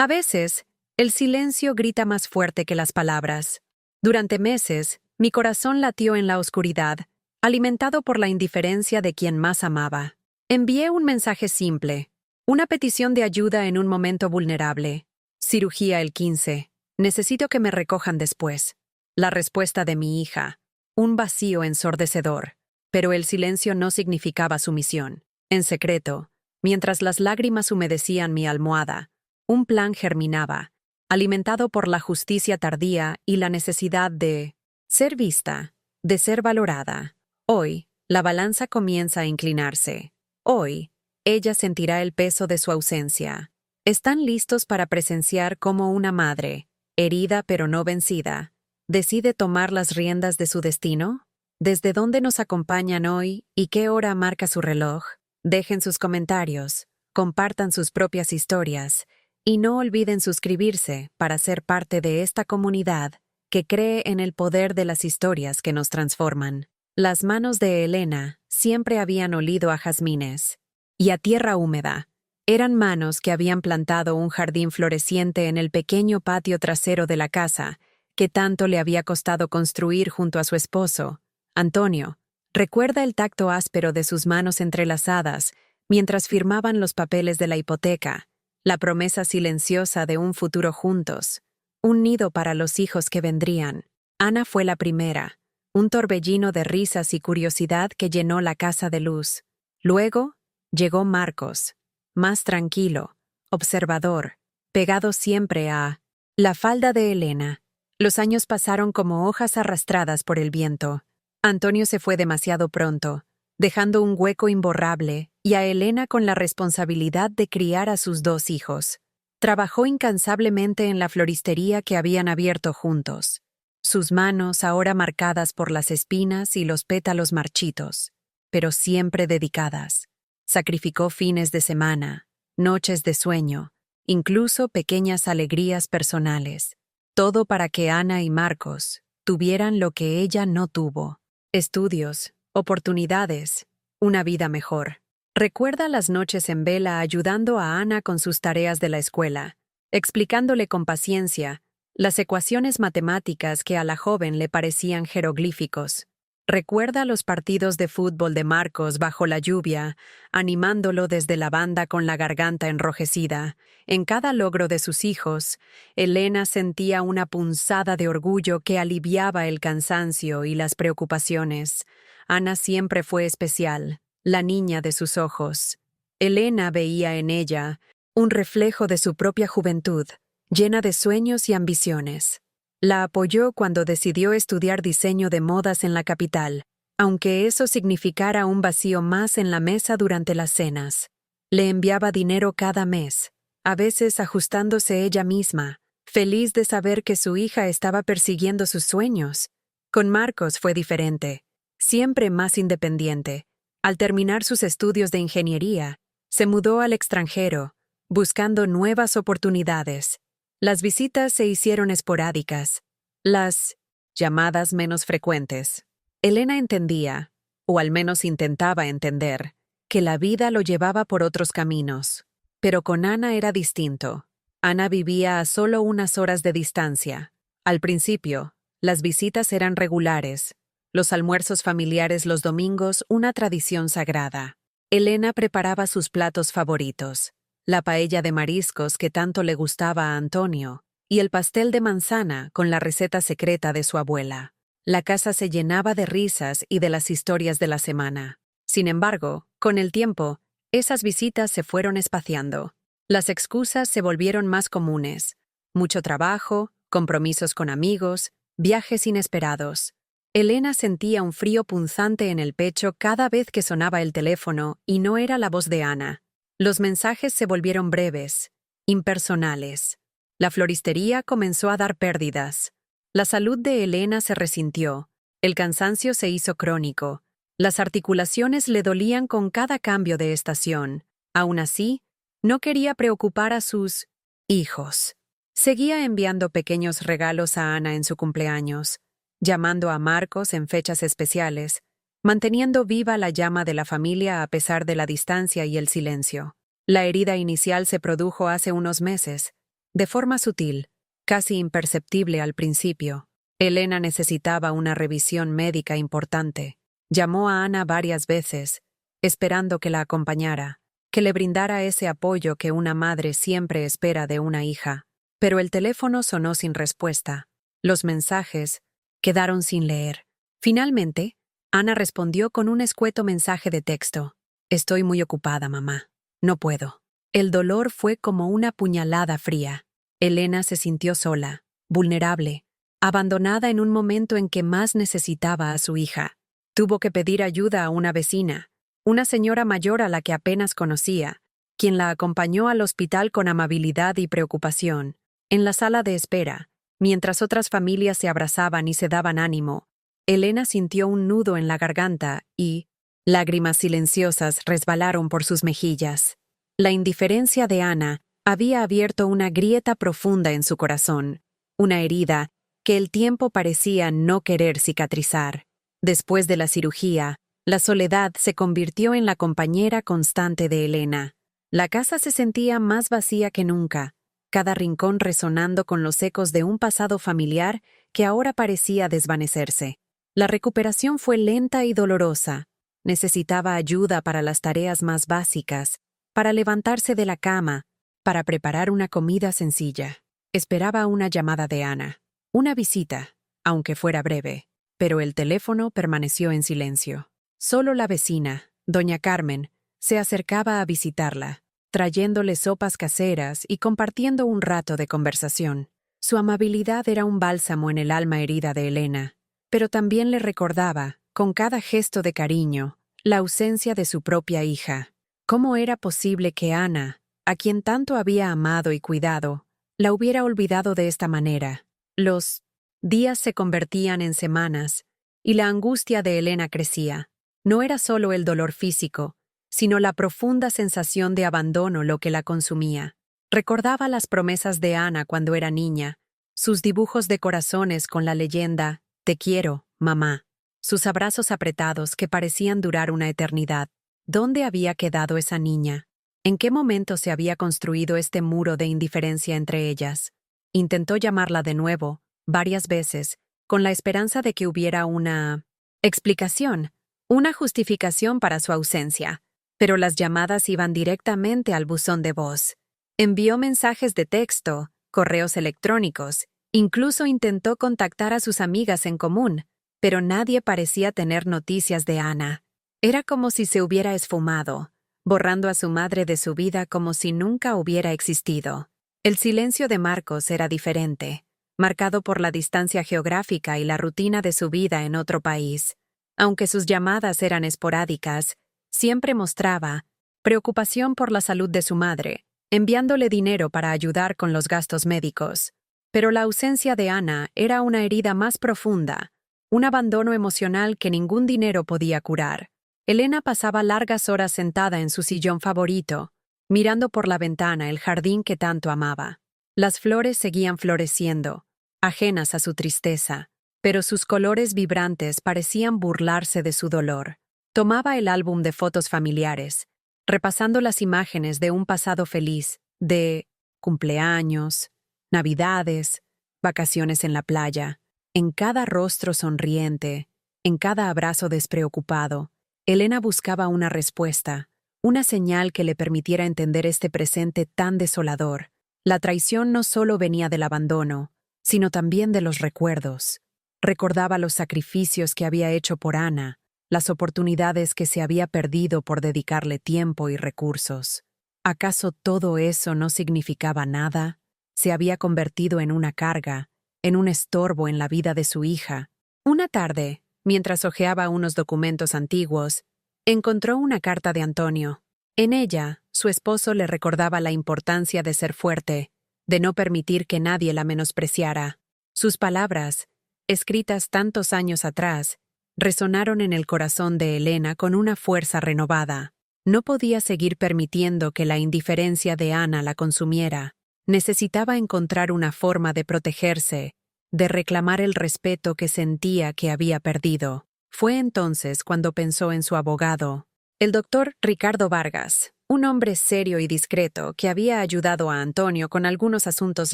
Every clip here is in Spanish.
A veces, el silencio grita más fuerte que las palabras. Durante meses, mi corazón latió en la oscuridad, alimentado por la indiferencia de quien más amaba. Envié un mensaje simple, una petición de ayuda en un momento vulnerable. Cirugía el 15. Necesito que me recojan después. La respuesta de mi hija. Un vacío ensordecedor. Pero el silencio no significaba sumisión. En secreto, mientras las lágrimas humedecían mi almohada, un plan germinaba, alimentado por la justicia tardía y la necesidad de ser vista, de ser valorada. Hoy, la balanza comienza a inclinarse. Hoy, ella sentirá el peso de su ausencia. ¿Están listos para presenciar cómo una madre, herida pero no vencida, decide tomar las riendas de su destino? ¿Desde dónde nos acompañan hoy y qué hora marca su reloj? Dejen sus comentarios, compartan sus propias historias y no olviden suscribirse para ser parte de esta comunidad que cree en el poder de las historias que nos transforman. Las manos de Elena siempre habían olido a jazmines y a tierra húmeda. Eran manos que habían plantado un jardín floreciente en el pequeño patio trasero de la casa que tanto le había costado construir junto a su esposo, Antonio. Recuerda el tacto áspero de sus manos entrelazadas mientras firmaban los papeles de la hipoteca, la promesa silenciosa de un futuro juntos, un nido para los hijos que vendrían. Ana fue la primera, un torbellino de risas y curiosidad que llenó la casa de luz. Luego, llegó Marcos, más tranquilo, observador, pegado siempre a la falda de Elena. Los años pasaron como hojas arrastradas por el viento. Antonio se fue demasiado pronto, dejando un hueco imborrable y a Elena con la responsabilidad de criar a sus dos hijos. Trabajó incansablemente en la floristería que habían abierto juntos, sus manos ahora marcadas por las espinas y los pétalos marchitos, pero siempre dedicadas. Sacrificó fines de semana, noches de sueño, incluso pequeñas alegrías personales, todo para que Ana y Marcos tuvieran lo que ella no tuvo: estudios, oportunidades, una vida mejor. Recuerda las noches en vela ayudando a Ana con sus tareas de la escuela, explicándole con paciencia las ecuaciones matemáticas que a la joven le parecían jeroglíficos. Recuerda los partidos de fútbol de Marcos bajo la lluvia, animándolo desde la banda con la garganta enrojecida. En cada logro de sus hijos, Elena sentía una punzada de orgullo que aliviaba el cansancio y las preocupaciones. Ana siempre fue especial, la niña de sus ojos. Elena veía en ella un reflejo de su propia juventud, llena de sueños y ambiciones. La apoyó cuando decidió estudiar diseño de modas en la capital, aunque eso significara un vacío más en la mesa durante las cenas. Le enviaba dinero cada mes, a veces ajustándose ella misma, feliz de saber que su hija estaba persiguiendo sus sueños. Con Marcos fue diferente, siempre más independiente. Al terminar sus estudios de ingeniería, se mudó al extranjero, buscando nuevas oportunidades. Las visitas se hicieron esporádicas, las llamadas menos frecuentes. Elena entendía, o al menos intentaba entender, que la vida lo llevaba por otros caminos. Pero con Ana era distinto. Ana vivía a solo unas horas de distancia. Al principio, las visitas eran regulares, los almuerzos familiares los domingos una tradición sagrada. Elena preparaba sus platos favoritos: la paella de mariscos que tanto le gustaba a Antonio, y el pastel de manzana con la receta secreta de su abuela. La casa se llenaba de risas y de las historias de la semana. Sin embargo, con el tiempo, esas visitas se fueron espaciando. Las excusas se volvieron más comunes: mucho trabajo, compromisos con amigos, viajes inesperados. Elena sentía un frío punzante en el pecho cada vez que sonaba el teléfono y no era la voz de Ana. Los mensajes se volvieron breves, impersonales. La floristería comenzó a dar pérdidas. La salud de Elena se resintió. El cansancio se hizo crónico. Las articulaciones le dolían con cada cambio de estación. Aún así, no quería preocupar a sus hijos. Seguía enviando pequeños regalos a Ana en su cumpleaños, llamando a Marcos en fechas especiales, manteniendo viva la llama de la familia a pesar de la distancia y el silencio. La herida inicial se produjo hace unos meses, de forma sutil, casi imperceptible al principio. Elena necesitaba una revisión médica importante. Llamó a Ana varias veces, esperando que la acompañara, que le brindara ese apoyo que una madre siempre espera de una hija. Pero el teléfono sonó sin respuesta. Los mensajes quedaron sin leer. Finalmente, Ana respondió con un escueto mensaje de texto. Estoy muy ocupada, mamá. No puedo. El dolor fue como una puñalada fría. Elena se sintió sola, vulnerable, abandonada en un momento en que más necesitaba a su hija. Tuvo que pedir ayuda a una vecina, una señora mayor a la que apenas conocía, quien la acompañó al hospital con amabilidad y preocupación. En la sala de espera, mientras otras familias se abrazaban y se daban ánimo, Elena sintió un nudo en la garganta y lágrimas silenciosas resbalaron por sus mejillas. La indiferencia de Ana había abierto una grieta profunda en su corazón, una herida que el tiempo parecía no querer cicatrizar. Después de la cirugía, la soledad se convirtió en la compañera constante de Elena. La casa se sentía más vacía que nunca, cada rincón resonando con los ecos de un pasado familiar que ahora parecía desvanecerse. La recuperación fue lenta y dolorosa. Necesitaba ayuda para las tareas más básicas, para levantarse de la cama, para preparar una comida sencilla. Esperaba una llamada de Ana, una visita, aunque fuera breve, pero el teléfono permaneció en silencio. Solo la vecina, doña Carmen, se acercaba a visitarla, trayéndole sopas caseras y compartiendo un rato de conversación. Su amabilidad era un bálsamo en el alma herida de Elena, pero también le recordaba, con cada gesto de cariño, la ausencia de su propia hija. ¿Cómo era posible que Ana, a quien tanto había amado y cuidado, la hubiera olvidado de esta manera? Los días se convertían en semanas, y la angustia de Elena crecía. No era solo el dolor físico, sino la profunda sensación de abandono lo que la consumía. Recordaba las promesas de Ana cuando era niña, sus dibujos de corazones con la leyenda «Te quiero, mamá», sus abrazos apretados que parecían durar una eternidad. ¿Dónde había quedado esa niña? ¿En qué momento se había construido este muro de indiferencia entre ellas? Intentó llamarla de nuevo, varias veces, con la esperanza de que hubiera una explicación, una justificación para su ausencia, pero las llamadas iban directamente al buzón de voz. Envió mensajes de texto, correos electrónicos, incluso intentó contactar a sus amigas en común, pero nadie parecía tener noticias de Ana. Era como si se hubiera esfumado, borrando a su madre de su vida como si nunca hubiera existido. El silencio de Marcos era diferente, marcado por la distancia geográfica y la rutina de su vida en otro país. Aunque sus llamadas eran esporádicas, siempre mostraba preocupación por la salud de su madre, enviándole dinero para ayudar con los gastos médicos. Pero la ausencia de Ana era una herida más profunda, un abandono emocional que ningún dinero podía curar. Elena pasaba largas horas sentada en su sillón favorito, mirando por la ventana el jardín que tanto amaba. Las flores seguían floreciendo, ajenas a su tristeza, pero sus colores vibrantes parecían burlarse de su dolor. Tomaba el álbum de fotos familiares, repasando las imágenes de un pasado feliz, de cumpleaños, navidades, vacaciones en la playa. En cada rostro sonriente, en cada abrazo despreocupado, Elena buscaba una respuesta, una señal que le permitiera entender este presente tan desolador. La traición no solo venía del abandono, sino también de los recuerdos. Recordaba los sacrificios que había hecho por Ana, las oportunidades que se había perdido por dedicarle tiempo y recursos. ¿Acaso todo eso no significaba nada? Se había convertido en una carga, en un estorbo en la vida de su hija. Una tarde, mientras hojeaba unos documentos antiguos, encontró una carta de Antonio. En ella, su esposo le recordaba la importancia de ser fuerte, de no permitir que nadie la menospreciara. Sus palabras, escritas tantos años atrás, resonaron en el corazón de Elena con una fuerza renovada. No podía seguir permitiendo que la indiferencia de Ana la consumiera. Necesitaba encontrar una forma de protegerse, de reclamar el respeto que sentía que había perdido. Fue entonces cuando pensó en su abogado, el doctor Ricardo Vargas, un hombre serio y discreto que había ayudado a Antonio con algunos asuntos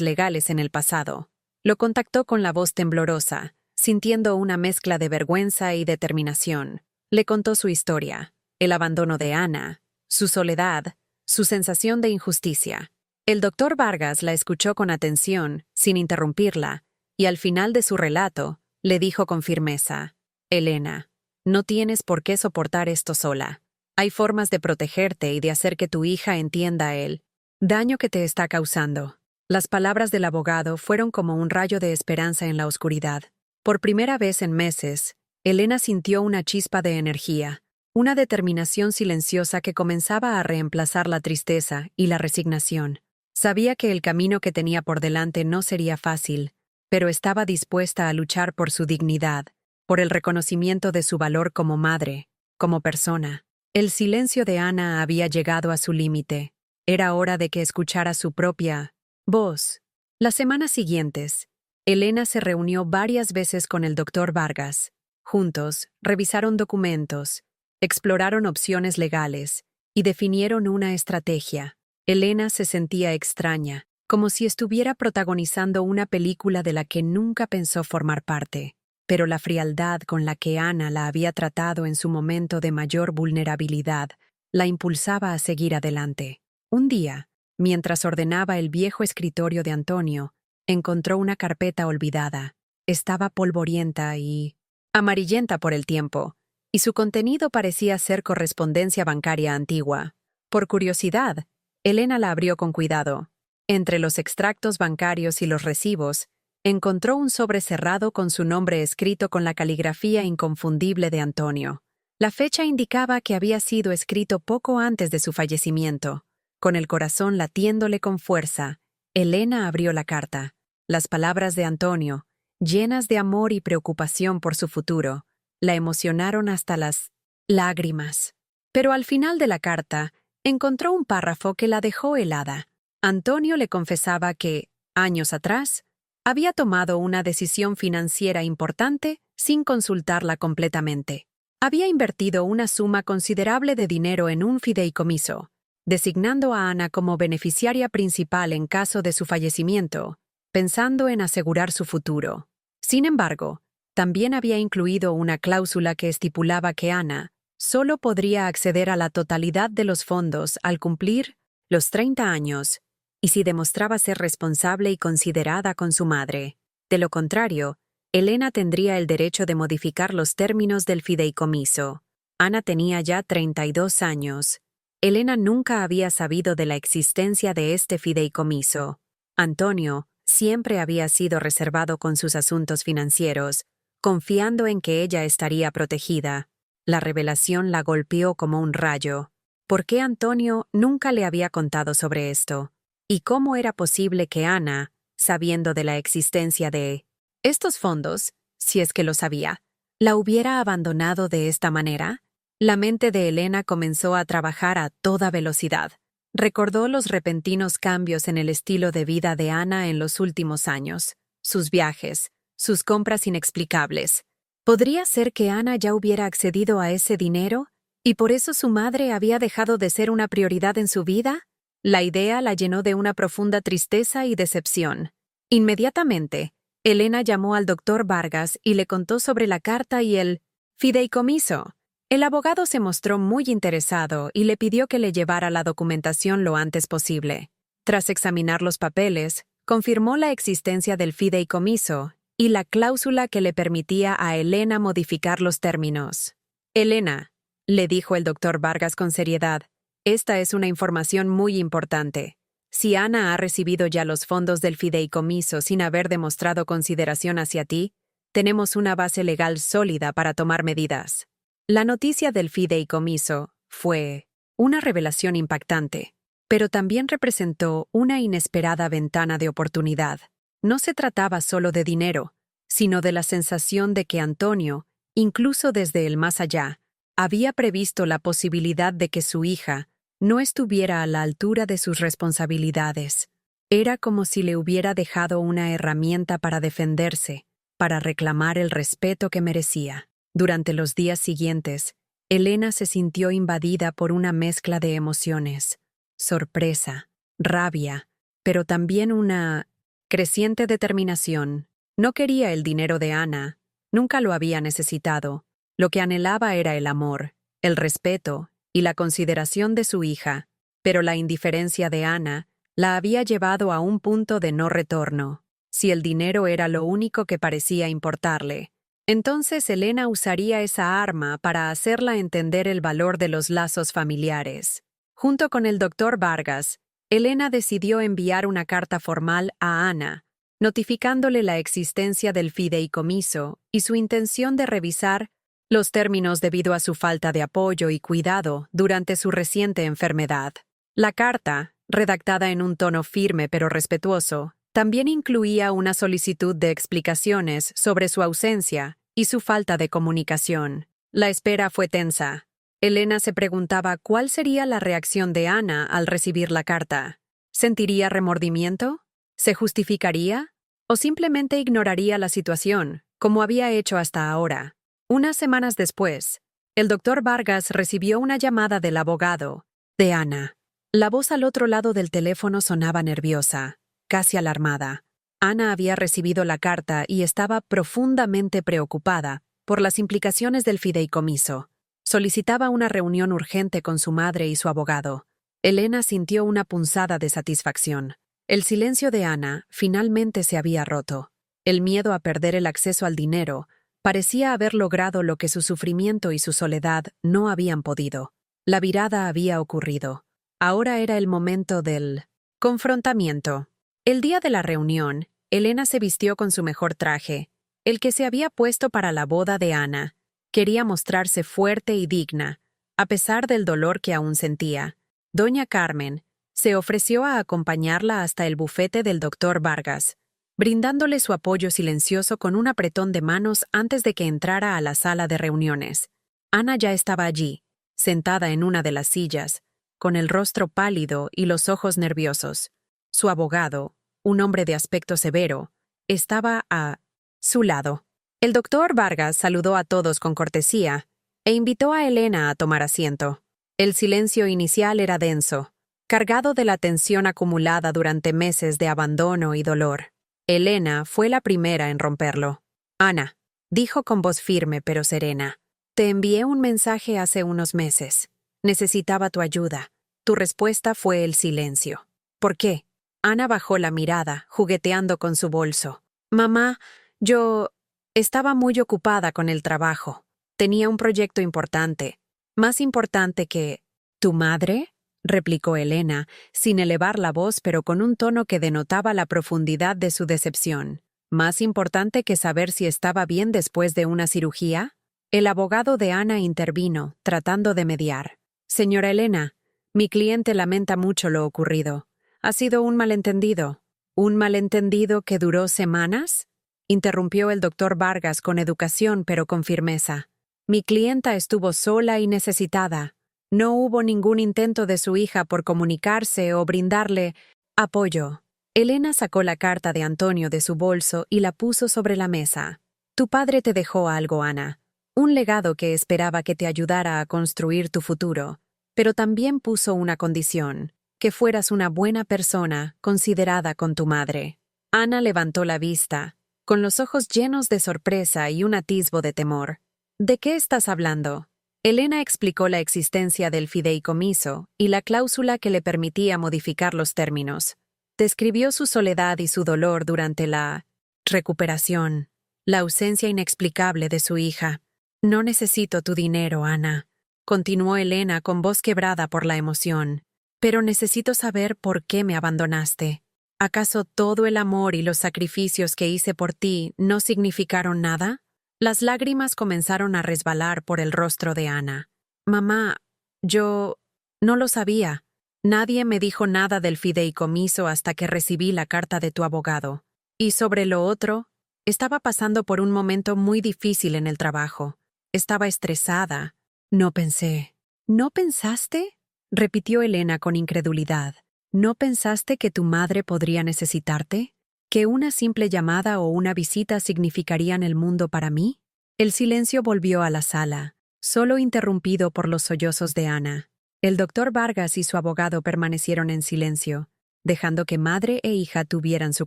legales en el pasado. Lo contactó con la voz temblorosa, sintiendo una mezcla de vergüenza y determinación. Le contó su historia, el abandono de Ana, su soledad, su sensación de injusticia. El doctor Vargas la escuchó con atención, sin interrumpirla, y al final de su relato, le dijo con firmeza: «Elena, no tienes por qué soportar esto sola. Hay formas de protegerte y de hacer que tu hija entienda el daño que te está causando». Las palabras del abogado fueron como un rayo de esperanza en la oscuridad. Por primera vez en meses, Elena sintió una chispa de energía, una determinación silenciosa que comenzaba a reemplazar la tristeza y la resignación. Sabía que el camino que tenía por delante no sería fácil, pero estaba dispuesta a luchar por su dignidad, por el reconocimiento de su valor como madre, como persona. El silencio de Ana había llegado a su límite. Era hora de que escuchara su propia voz. Las semanas siguientes, Elena se reunió varias veces con el doctor Vargas. Juntos, revisaron documentos, exploraron opciones legales y definieron una estrategia. Elena se sentía extraña, como si estuviera protagonizando una película de la que nunca pensó formar parte. Pero la frialdad con la que Ana la había tratado en su momento de mayor vulnerabilidad la impulsaba a seguir adelante. Un día, mientras ordenaba el viejo escritorio de Antonio, encontró una carpeta olvidada. Estaba polvorienta y amarillenta por el tiempo, y su contenido parecía ser correspondencia bancaria antigua. Por curiosidad, Elena la abrió con cuidado. Entre los extractos bancarios y los recibos, encontró un sobre cerrado con su nombre escrito con la caligrafía inconfundible de Antonio. La fecha indicaba que había sido escrito poco antes de su fallecimiento. Con el corazón latiéndole con fuerza, Elena abrió la carta. Las palabras de Antonio, llenas de amor y preocupación por su futuro, la emocionaron hasta las lágrimas. Pero al final de la carta, encontró un párrafo que la dejó helada. Antonio le confesaba que, años atrás, había tomado una decisión financiera importante sin consultarla completamente. Había invertido una suma considerable de dinero en un fideicomiso, designando a Ana como beneficiaria principal en caso de su fallecimiento, pensando en asegurar su futuro. Sin embargo, también había incluido una cláusula que estipulaba que Ana solo podría acceder a la totalidad de los fondos al cumplir los 30 años y si demostraba ser responsable y considerada con su madre. De lo contrario, Elena tendría el derecho de modificar los términos del fideicomiso. Ana tenía ya 32 años. Elena nunca había sabido de la existencia de este fideicomiso. Antonio siempre había sido reservado con sus asuntos financieros, confiando en que ella estaría protegida. La revelación la golpeó como un rayo. ¿Por qué Antonio nunca le había contado sobre esto? ¿Y cómo era posible que Ana, sabiendo de la existencia de estos fondos, si es que lo sabía, la hubiera abandonado de esta manera? La mente de Elena comenzó a trabajar a toda velocidad. Recordó los repentinos cambios en el estilo de vida de Ana en los últimos años, sus viajes, sus compras inexplicables. ¿Podría ser que Ana ya hubiera accedido a ese dinero y por eso su madre había dejado de ser una prioridad en su vida? La idea la llenó de una profunda tristeza y decepción. Inmediatamente, Elena llamó al doctor Vargas y le contó sobre la carta y el fideicomiso. El abogado se mostró muy interesado y le pidió que le llevara la documentación lo antes posible. Tras examinar los papeles, confirmó la existencia del fideicomiso y la cláusula que le permitía a Elena modificar los términos. «Elena», le dijo el doctor Vargas con seriedad, «esta es una información muy importante. Si Ana ha recibido ya los fondos del fideicomiso sin haber demostrado consideración hacia ti, tenemos una base legal sólida para tomar medidas». La noticia del fideicomiso fue una revelación impactante, pero también representó una inesperada ventana de oportunidad. No se trataba solo de dinero, sino de la sensación de que Antonio, incluso desde el más allá, había previsto la posibilidad de que su hija no estuviera a la altura de sus responsabilidades. Era como si le hubiera dejado una herramienta para defenderse, para reclamar el respeto que merecía. Durante los días siguientes, Elena se sintió invadida por una mezcla de emociones: sorpresa, rabia, pero también una creciente determinación. No quería el dinero de Ana, nunca lo había necesitado. Lo que anhelaba era el amor, el respeto y la consideración de su hija, pero la indiferencia de Ana la había llevado a un punto de no retorno. Si el dinero era lo único que parecía importarle, entonces Elena usaría esa arma para hacerla entender el valor de los lazos familiares. Junto con el doctor Vargas, Elena decidió enviar una carta formal a Ana, notificándole la existencia del fideicomiso y su intención de revisar los términos debido a su falta de apoyo y cuidado durante su reciente enfermedad. La carta, redactada en un tono firme pero respetuoso, también incluía una solicitud de explicaciones sobre su ausencia y su falta de comunicación. La espera fue tensa. Elena se preguntaba cuál sería la reacción de Ana al recibir la carta. ¿Sentiría remordimiento? ¿Se justificaría? ¿O simplemente ignoraría la situación, como había hecho hasta ahora? Unas semanas después, el doctor Vargas recibió una llamada del abogado de Ana. La voz al otro lado del teléfono sonaba nerviosa, casi alarmada. Ana había recibido la carta y estaba profundamente preocupada por las implicaciones del fideicomiso. Solicitaba una reunión urgente con su madre y su abogado. Elena sintió una punzada de satisfacción. El silencio de Ana finalmente se había roto. El miedo a perder el acceso al dinero parecía haber logrado lo que su sufrimiento y su soledad no habían podido. La virada había ocurrido. Ahora era el momento del confrontamiento. El día de la reunión, Elena se vistió con su mejor traje, el que se había puesto para la boda de Ana. Quería mostrarse fuerte y digna, a pesar del dolor que aún sentía. Doña Carmen se ofreció a acompañarla hasta el bufete del doctor Vargas, brindándole su apoyo silencioso con un apretón de manos antes de que entrara a la sala de reuniones. Ana ya estaba allí, sentada en una de las sillas, con el rostro pálido y los ojos nerviosos. Su abogado, un hombre de aspecto severo, estaba a su lado. El doctor Vargas saludó a todos con cortesía e invitó a Elena a tomar asiento. El silencio inicial era denso, cargado de la tensión acumulada durante meses de abandono y dolor. Elena fue la primera en romperlo. «Ana», dijo con voz firme pero serena, «te envié un mensaje hace unos meses. Necesitaba tu ayuda. Tu respuesta fue el silencio. ¿Por qué?» Ana bajó la mirada, jugueteando con su bolso. «Mamá, yo estaba muy ocupada con el trabajo. Tenía un proyecto importante. Más importante que... ¿Tu madre?», replicó Elena, sin elevar la voz pero con un tono que denotaba la profundidad de su decepción. «¿Más importante que saber si estaba bien después de una cirugía?». El abogado de Ana intervino, tratando de mediar. «Señora Elena, mi cliente lamenta mucho lo ocurrido. Ha sido un malentendido». «¿Un malentendido que duró semanas?», interrumpió el doctor Vargas con educación pero con firmeza. «Mi clienta estuvo sola y necesitada. No hubo ningún intento de su hija por comunicarse o brindarle apoyo». Elena sacó la carta de Antonio de su bolso y la puso sobre la mesa. «Tu padre te dejó algo, Ana. Un legado que esperaba que te ayudara a construir tu futuro. Pero también puso una condición: que fueras una buena persona, considerada con tu madre». Ana levantó la vista, con los ojos llenos de sorpresa y un atisbo de temor. «¿De qué estás hablando?». Elena explicó la existencia del fideicomiso y la cláusula que le permitía modificar los términos. Describió su soledad y su dolor durante la recuperación, la ausencia inexplicable de su hija. «No necesito tu dinero, Ana», continuó Elena con voz quebrada por la emoción. «Pero necesito saber por qué me abandonaste. ¿Acaso todo el amor y los sacrificios que hice por ti no significaron nada?». Las lágrimas comenzaron a resbalar por el rostro de Ana. «Mamá, yo no lo sabía. Nadie me dijo nada del fideicomiso hasta que recibí la carta de tu abogado. Y sobre lo otro, estaba pasando por un momento muy difícil en el trabajo. Estaba estresada. No pensé». «¿No pensaste?», repitió Elena con incredulidad. «¿No pensaste que tu madre podría necesitarte? ¿Que una simple llamada o una visita significarían el mundo para mí?». El silencio volvió a la sala. solo interrumpido por los sollozos de Ana. El doctor Vargas y su abogado permanecieron en silencio, dejando que madre e hija tuvieran su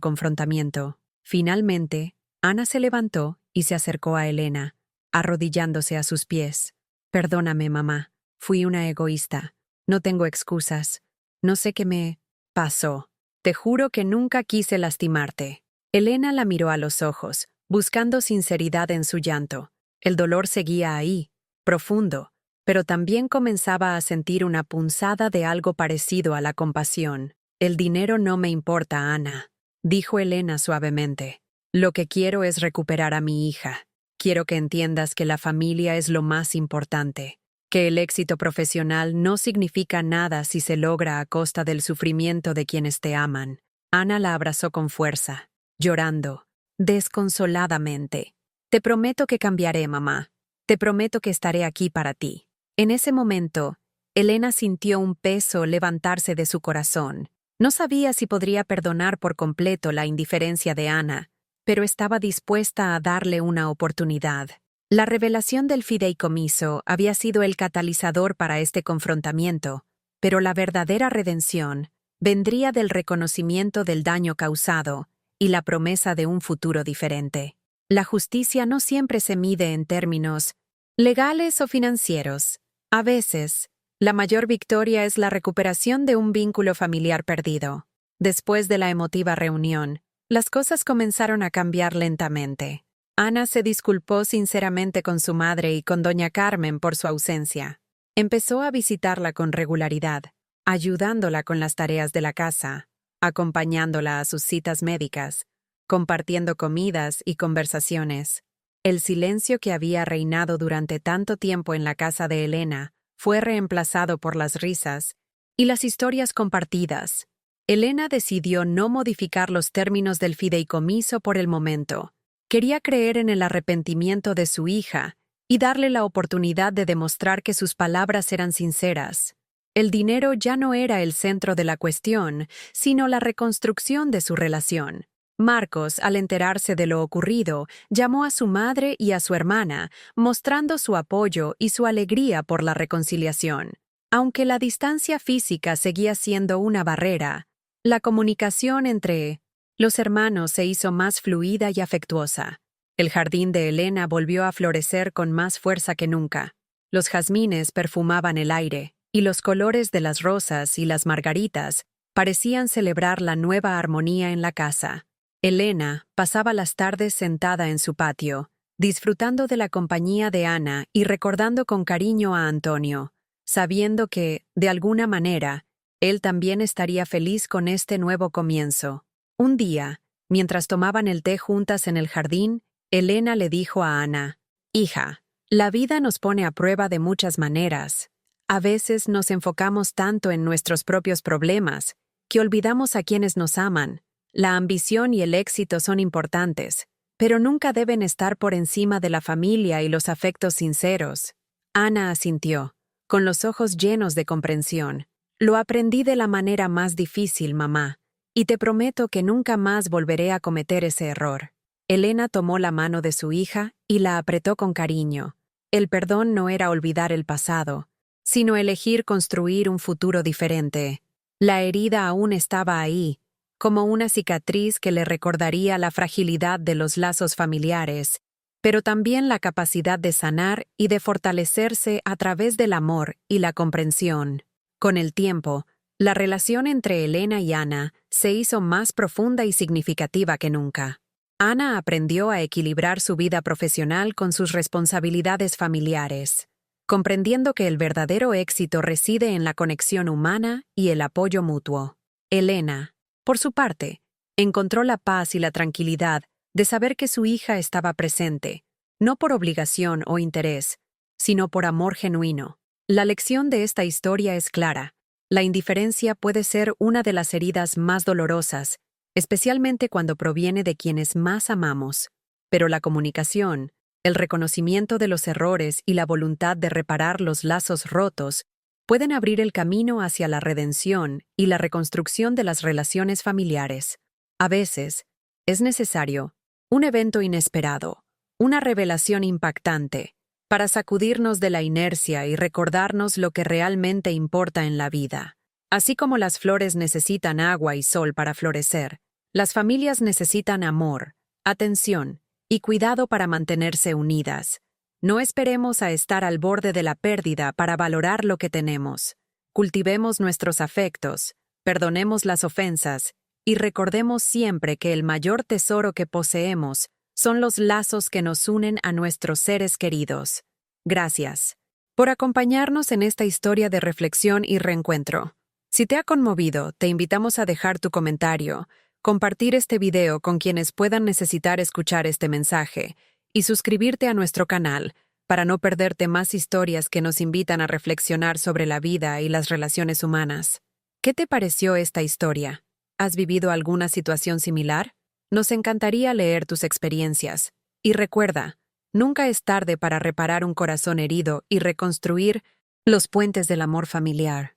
confrontamiento. Finalmente, Ana se levantó y se acercó a Elena, arrodillándose a sus pies. «Perdóname, mamá. Fui una egoísta. No tengo excusas. No sé qué me pasó. Te juro que nunca quise lastimarte». Elena la miró a los ojos, buscando sinceridad en su llanto. El dolor seguía ahí, profundo, pero también comenzaba a sentir una punzada de algo parecido a la compasión. «El dinero no me importa, Ana», dijo Elena suavemente. «Lo que quiero es recuperar a mi hija. Quiero que entiendas que la familia es lo más importante, que el éxito profesional no significa nada si se logra a costa del sufrimiento de quienes te aman». Ana la abrazó con fuerza, llorando, desconsoladamente. «Te prometo que cambiaré, mamá. Te prometo que estaré aquí para ti». En ese momento, Elena sintió un peso levantarse de su corazón. No sabía si podría perdonar por completo la indiferencia de Ana, pero estaba dispuesta a darle una oportunidad. La revelación del fideicomiso había sido el catalizador para este confrontamiento, pero la verdadera redención vendría del reconocimiento del daño causado y la promesa de un futuro diferente. La justicia no siempre se mide en términos legales o financieros. A veces, la mayor victoria es la recuperación de un vínculo familiar perdido. Después de la emotiva reunión, las cosas comenzaron a cambiar lentamente. Ana se disculpó sinceramente con su madre y con doña Carmen por su ausencia. Empezó a visitarla con regularidad, ayudándola con las tareas de la casa, acompañándola a sus citas médicas, compartiendo comidas y conversaciones. El silencio que había reinado durante tanto tiempo en la casa de Elena fue reemplazado por las risas y las historias compartidas. Elena decidió no modificar los términos del fideicomiso por el momento. Quería creer en el arrepentimiento de su hija y darle la oportunidad de demostrar que sus palabras eran sinceras. El dinero ya no era el centro de la cuestión, sino la reconstrucción de su relación. Marcos, al enterarse de lo ocurrido, llamó a su madre y a su hermana, mostrando su apoyo y su alegría por la reconciliación. Aunque la distancia física seguía siendo una barrera, la comunicación entre los hermanos se hizo más fluida y afectuosa. El jardín de Elena volvió a florecer con más fuerza que nunca. Los jazmines perfumaban el aire, y los colores de las rosas y las margaritas parecían celebrar la nueva armonía en la casa. Elena pasaba las tardes sentada en su patio, disfrutando de la compañía de Ana y recordando con cariño a Antonio, sabiendo que, de alguna manera, él también estaría feliz con este nuevo comienzo. Un día, mientras tomaban el té juntas en el jardín, Elena le dijo a Ana: «Hija, la vida nos pone a prueba de muchas maneras. A veces nos enfocamos tanto en nuestros propios problemas que olvidamos a quienes nos aman. La ambición y el éxito son importantes, pero nunca deben estar por encima de la familia y los afectos sinceros». Ana asintió, con los ojos llenos de comprensión. «Lo aprendí de la manera más difícil, mamá, y te prometo que nunca más volveré a cometer ese error». Elena tomó la mano de su hija y la apretó con cariño. El perdón no era olvidar el pasado, sino elegir construir un futuro diferente. La herida aún estaba ahí, como una cicatriz que le recordaría la fragilidad de los lazos familiares, pero también la capacidad de sanar y de fortalecerse a través del amor y la comprensión. Con el tiempo, la relación entre Elena y Ana se hizo más profunda y significativa que nunca. Ana aprendió a equilibrar su vida profesional con sus responsabilidades familiares, comprendiendo que el verdadero éxito reside en la conexión humana y el apoyo mutuo. Elena, por su parte, encontró la paz y la tranquilidad de saber que su hija estaba presente, no por obligación o interés, sino por amor genuino. La lección de esta historia es clara. La indiferencia puede ser una de las heridas más dolorosas, especialmente cuando proviene de quienes más amamos. Pero la comunicación, el reconocimiento de los errores y la voluntad de reparar los lazos rotos pueden abrir el camino hacia la redención y la reconstrucción de las relaciones familiares. A veces, es necesario un evento inesperado, una revelación impactante, para sacudirnos de la inercia y recordarnos lo que realmente importa en la vida. Así como las flores necesitan agua y sol para florecer, las familias necesitan amor, atención y cuidado para mantenerse unidas. No esperemos a estar al borde de la pérdida para valorar lo que tenemos. Cultivemos nuestros afectos, perdonemos las ofensas y recordemos siempre que el mayor tesoro que poseemos son los lazos que nos unen a nuestros seres queridos. Gracias por acompañarnos en esta historia de reflexión y reencuentro. Si te ha conmovido, te invitamos a dejar tu comentario, compartir este video con quienes puedan necesitar escuchar este mensaje y suscribirte a nuestro canal para no perderte más historias que nos invitan a reflexionar sobre la vida y las relaciones humanas. ¿Qué te pareció esta historia? ¿Has vivido alguna situación similar? Nos encantaría leer tus experiencias. Y recuerda, nunca es tarde para reparar un corazón herido y reconstruir los puentes del amor familiar.